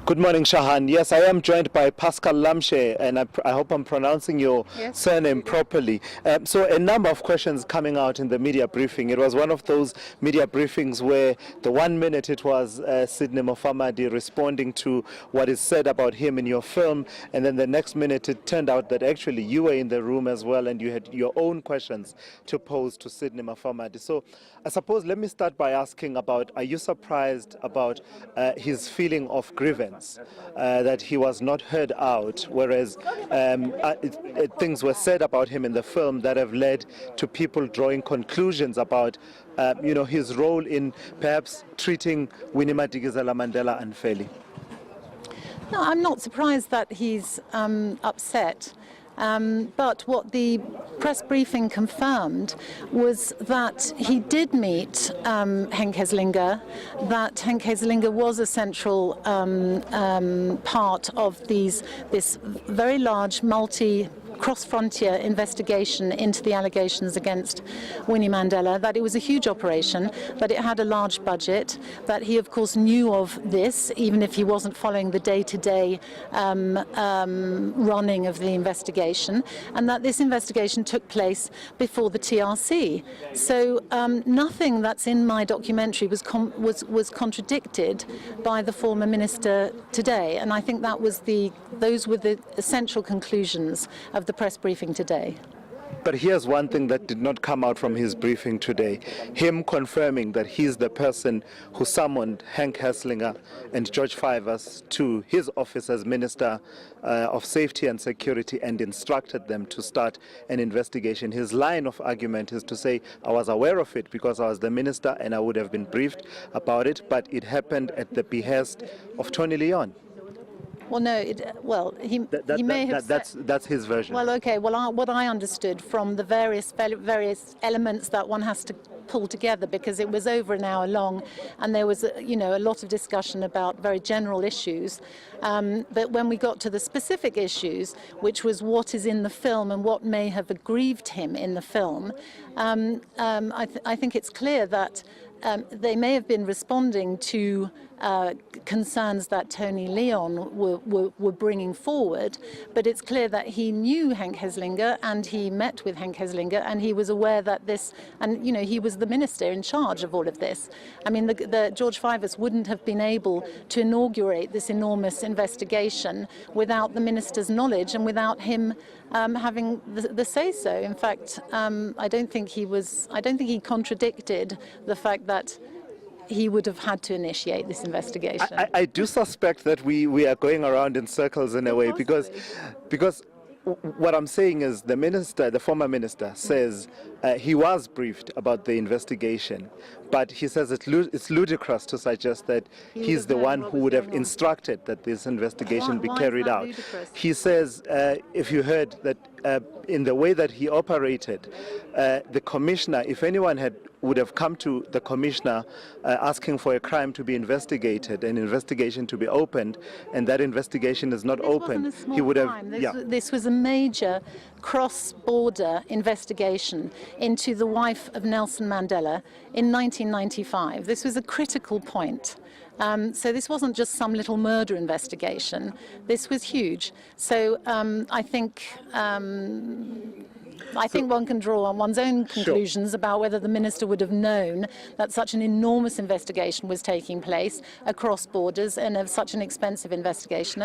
Good morning, Shahan. Yes, I am joined by Pascal Lamshe, and I hope I'm pronouncing your surname properly. So a number of questions coming out in the media briefing. It was one of those media briefings where the 1 minute it was Sydney Mufamadi responding to what is said about him in your film, and then the next minute it turned out that actually you were in the room as well and you had your own questions to pose to Sydney Mufamadi. So I suppose let me start by asking about, are you surprised about his feeling of grievance, that he was not heard out, whereas things were said about him in the film that have led to people drawing conclusions about his role in perhaps treating Winnie Madikizela Mandela unfairly? No, I'm not surprised that he's upset. But what the press briefing confirmed was that he did meet Henk Heslinger, that Henk Heslinger was a central part of this very large cross-frontier investigation into the allegations against Winnie Mandela, that it was a huge operation, that it had a large budget, that he of course knew of this, even if he wasn't following the day-to-day running of the investigation, and that this investigation took place before the TRC. So nothing that's in my documentary was contradicted by the former minister today, and I think those were the essential conclusions of the press briefing today. But here's one thing that did not come out from his briefing today. Him confirming that he's the person who summoned Henk Heslinger and George Fivers to his office as Minister of Safety and Security and instructed them to start an investigation. His line of argument is to say, I was aware of it because I was the minister and I would have been briefed about it, but it happened at the behest of Tony Leon. Well, no. He may have. That's his version. Well, okay. Well, what I understood from the various elements that one has to pull together, because it was over an hour long, and there was a lot of discussion about very general issues. But when we got to the specific issues, which was what is in the film and what may have aggrieved him in the film, I think it's clear that they may have been responding to concerns that Tony Leon were bringing forward, but it's clear that he knew Henk Heslinger and he met with Henk Heslinger and he was aware that this, and he was the minister in charge of all of this. I mean, the George Fivers wouldn't have been able to inaugurate this enormous investigation without the minister's knowledge and without him having the say-so. In fact, I don't think he contradicted the fact that he would have had to initiate this investigation. I do suspect that we are going around in circles in a way, because what I'm saying is the former minister says he was briefed about the investigation, but he says it's ludicrous to suggest that he's the one who would have instructed that this investigation be carried out. He says, if you heard that in the way that he operated, the commissioner, if anyone would have come to the commissioner asking for a crime to be investigated, an investigation to be opened, and that investigation is not opened, he would have. This was a major cross-border investigation into the wife of Nelson Mandela in 1995. This was a critical point. So this wasn't just some little murder investigation. This was huge. So I think one can draw on one's own conclusions about whether the minister would have known that such an enormous investigation was taking place across borders and of such an expensive investigation.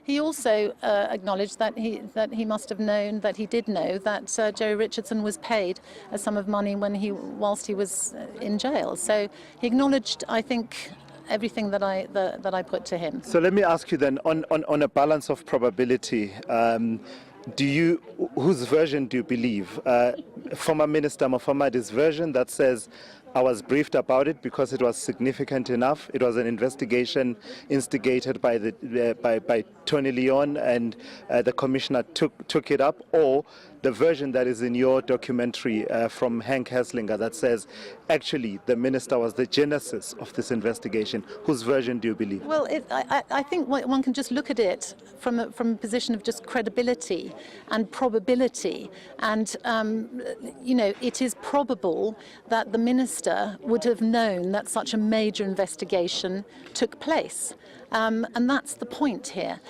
He also acknowledged that he must have known, that he did know, that Jerry Richardson was paid a sum of money whilst he was in jail. So he acknowledged, I think, everything that I put to him. So let me ask you then, on a balance of probability, whose version do you believe? Former Minister Mufamadi's version that says, I was briefed about it because it was significant enough. It was an investigation instigated by Tony Leon, and the commissioner took it up, or the version that is in your documentary from Hank Heslinger that says, actually, the minister was the genesis of this investigation. Whose version do you believe? Well, I think one can just look at it from a position of just credibility and probability. And, it is probable that the minister would have known that such a major investigation took place. And that's the point here.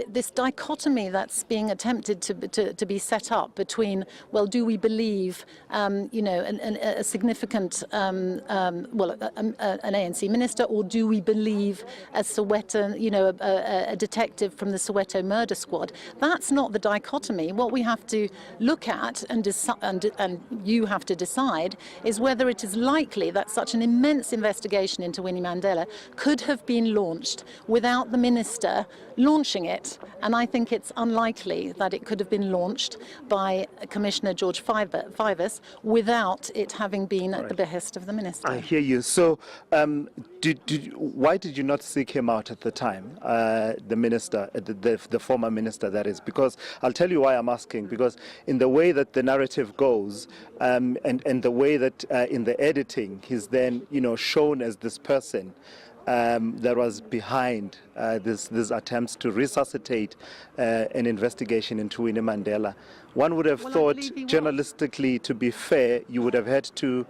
This dichotomy that's being attempted to be set up between, well, do we believe, a significant, an ANC minister, or do we believe a Soweto, a detective from the Soweto murder squad? That's not the dichotomy. What we have to look at and you have to decide is whether it is likely that such an immense investigation into Winnie Mandela could have been launched without the minister launching it. And I think it's unlikely that it could have been launched by Commissioner George Fivers without it having been at the behest of the minister. I hear you. So why did you not seek him out at the time, the minister, the former minister, that is? Because I'll tell you why I'm asking, because in the way that the narrative goes and the way that in the editing he's then, shown as this person that was behind these attempts to resuscitate an investigation into Winnie Mandela. One would have thought, journalistically, to be fair, you would have had to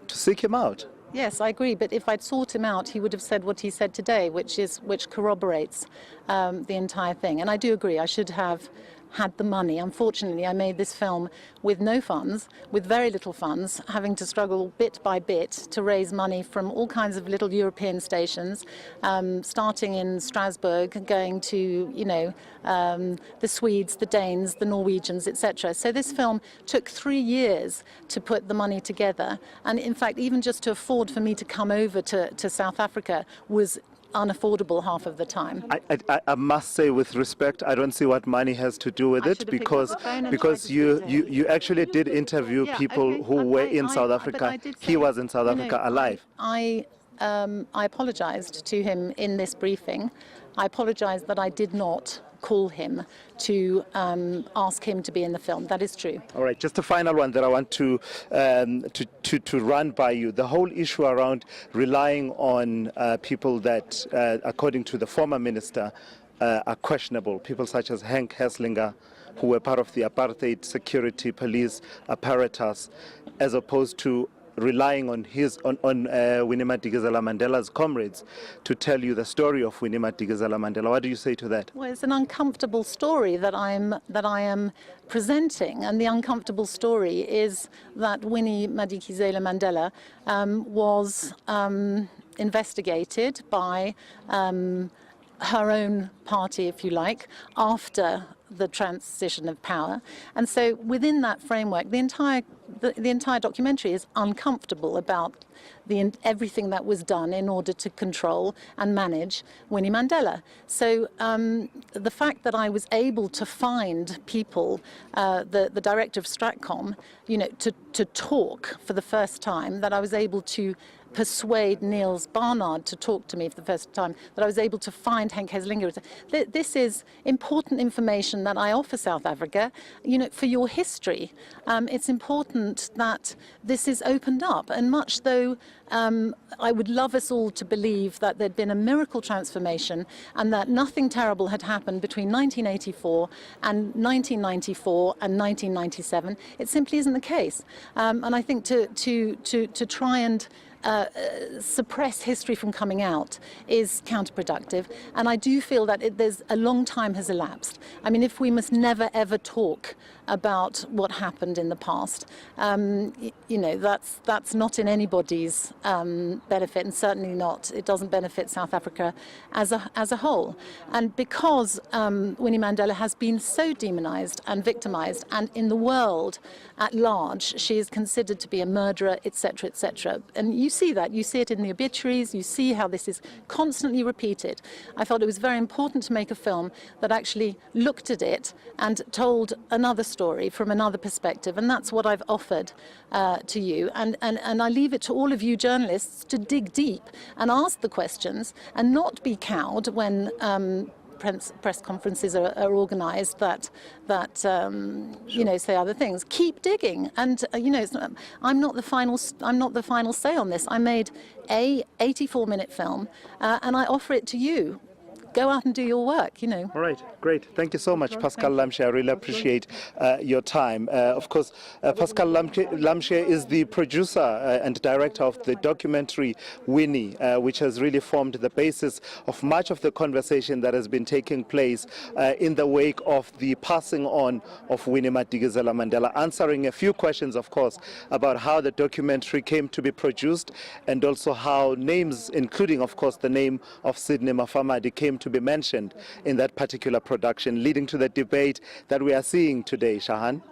seek him out. Yes, I agree. But if I'd sought him out, he would have said what he said today, which corroborates the entire thing. And I do agree. I should have had the money. Unfortunately, I made this film with no funds, with very little funds, having to struggle bit by bit to raise money from all kinds of little European stations, starting in Strasbourg, going to, the Swedes, the Danes, the Norwegians, etc. So this film took 3 years to put the money together. And in fact, even just to afford for me to come over to South Africa was unaffordable half of the time. I must say, with respect, I don't see what money has to do with it, because you actually did interview people who were in South Africa. He was in South Africa alive. I apologized to him in this briefing. I apologized that I did not call him to ask him to be in the film. That is true. All right, just a final one that I want to run by you. The whole issue around relying on people that, according to the former minister, are questionable. People such as Hank Heslinger, who were part of the apartheid security police apparatus, as opposed to relying on Winnie Madikizela Mandela's comrades to tell you the story of Winnie Madikizela Mandela. What do you say to that? Well, it's an uncomfortable story that I am presenting, and the uncomfortable story is that Winnie Madikizela Mandela was investigated by her own party, if you like, after the transition of power. And so within that framework, the entire documentary is uncomfortable about everything that was done in order to control and manage Winnie Mandela. So the fact that I was able to find people, the director of Stratcom, to talk for the first time, that I was able to persuade Niels Barnard to talk to me for the first time, that I was able to find Henk Heslinger. This is important information that I offer South Africa, for your history. It's important that this is opened up, and much though I would love us all to believe that there'd been a miracle transformation and that nothing terrible had happened between 1984 and 1994 and 1997, it simply isn't the case. And I think to try and suppress history from coming out is counterproductive, and I do feel that there's a long time has elapsed. I mean, if we must never ever talk about what happened in the past, that's not in anybody's benefit, and certainly not, it doesn't benefit South Africa as a whole. And because Winnie Mandela has been so demonized and victimized, and in the world at large she is considered to be a murderer, etc., etc. And you see that, you see it in the obituaries, you see how this is constantly repeated. I felt it was very important to make a film that actually looked at it and told another story from another perspective, and that's what I've offered to you. And I leave it to all of you journalists to dig deep and ask the questions and not be cowed when press conferences are organised that say other things. Keep digging, and I'm not the final say on this. I made a 84-minute film, and I offer it to you. Go out and do your work, All right, great. Thank you so much, Pascal Lamshe. I really appreciate your time. Of course, Pascal Lamshe is the producer and director of the documentary Winnie, which has really formed the basis of much of the conversation that has been taking place in the wake of the passing on of Winnie Madikizela Mandela, answering a few questions, of course, about how the documentary came to be produced and also how names, including, of course, the name of Sydney Mufamadi, came to be mentioned in that particular production, leading to the debate that we are seeing today, Shahan.